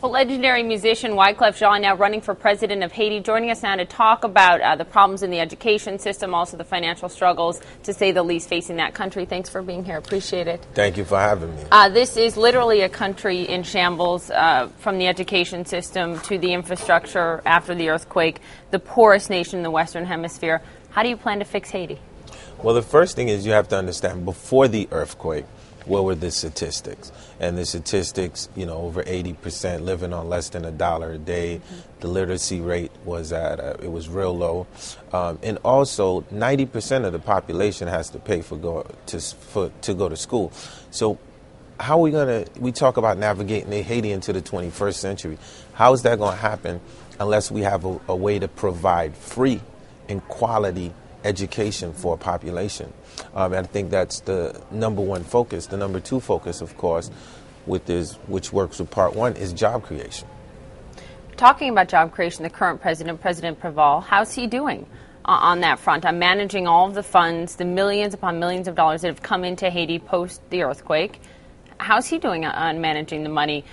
Well, legendary musician Wyclef Jean now running for president of Haiti, joining us now to talk about the problems in the education system, also the financial struggles, to say the least, facing that country. Thanks for being here. Appreciate it. Thank you for having me. This is literally a country in shambles, from the education system to the infrastructure after the earthquake, the poorest nation in the Western Hemisphere. How do you plan to fix Haiti? Well, the first thing is you have to understand, before the earthquake, what were the statistics? And the statistics, over 80% living on less than $1 a day. The literacy rate was it was real low. And also, 90% of the population has to pay to go to school. So how are we we talk about navigating Haiti into the 21st century. How is that going to happen unless we have a way to provide free and quality education for a population? And I think that's the number one focus. The number two focus, of course, which works with part one, is job creation. Talking about job creation, the current president, President Preval, how's he doing on that front? I'm managing all of the funds, the millions upon millions of dollars that have come into Haiti post the earthquake. How's he doing on managing the money,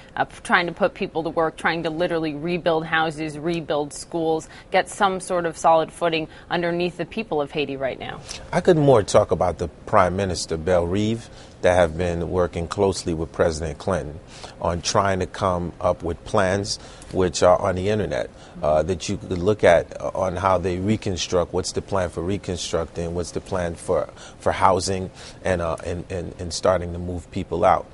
trying to put people to work, trying to literally rebuild houses, rebuild schools, get some sort of solid footing underneath the people of Haiti right now? I could more talk about the Prime Minister, Belle Reeve, that have been working closely with President Clinton on trying to come up with plans which are on the internet that you could look at on how they reconstruct. What's the plan for reconstructing? What's the plan for housing and starting to move people out?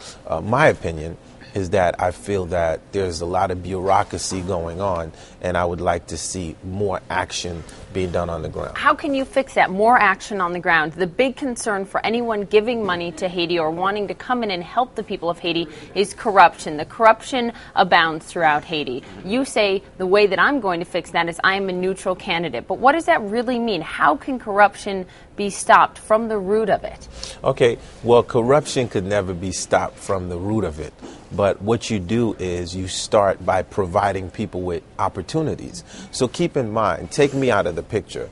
My opinion is that I feel that there's a lot of bureaucracy going on, and I would like to see more action being done on the ground. How can you fix that? More action on the ground. The big concern for anyone giving money to Haiti or wanting to come in and help the people of Haiti is corruption. The corruption abounds throughout Haiti. You say the way that I'm going to fix that is I am a neutral candidate. But what does that really mean? How can corruption be stopped from the root of it? Okay, well, corruption could never be stopped from the root of it. But what you do is you start by providing people with opportunities. So keep in mind, take me out of the picture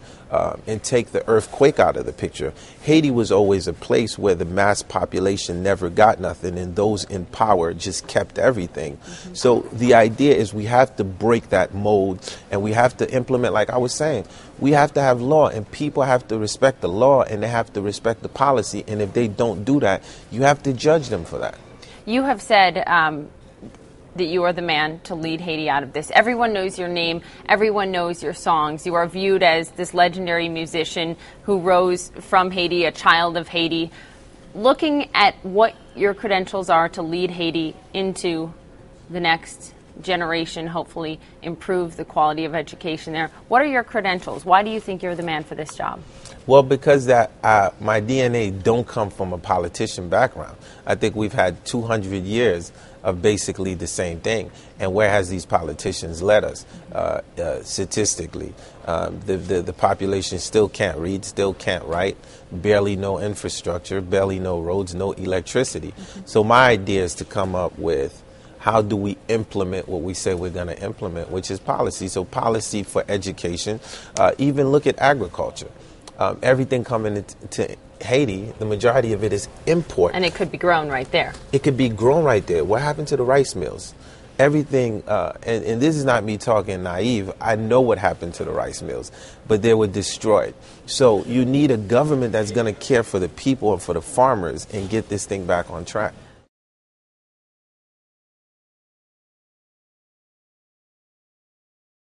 and take the earthquake out of the picture. Haiti was always a place where the mass population never got nothing, and those in power just kept everything. So the idea is we have to break that mold, and we have to implement, like I was saying, we have to have law, and people have to respect the law, and they have to respect the policy. And if they don't do that, you have to judge them for that. You have said that you are the man to lead Haiti out of this. Everyone knows your name. Everyone knows your songs. You are viewed as this legendary musician who rose from Haiti, a child of Haiti. Looking at what your credentials are to lead Haiti into the next generation, hopefully improve the quality of education there, what are your credentials? Why do you think you're the man for this job? Well, because my DNA don't come from a politician background. I think we've had 200 years of basically the same thing. And where has these politicians led us? Statistically, the population still can't read, still can't write, barely no infrastructure, barely no roads, no electricity. So my idea is to come up with how do we implement what we say we're going to implement, which is policy. So policy for education, even look at agriculture. Everything coming to Haiti, the majority of it is import. And it could be grown right there. It could be grown right there. What happened to the rice mills? Everything, and this is not me talking naive, I know what happened to the rice mills, but they were destroyed. So you need a government that's going to care for the people and for the farmers and get this thing back on track.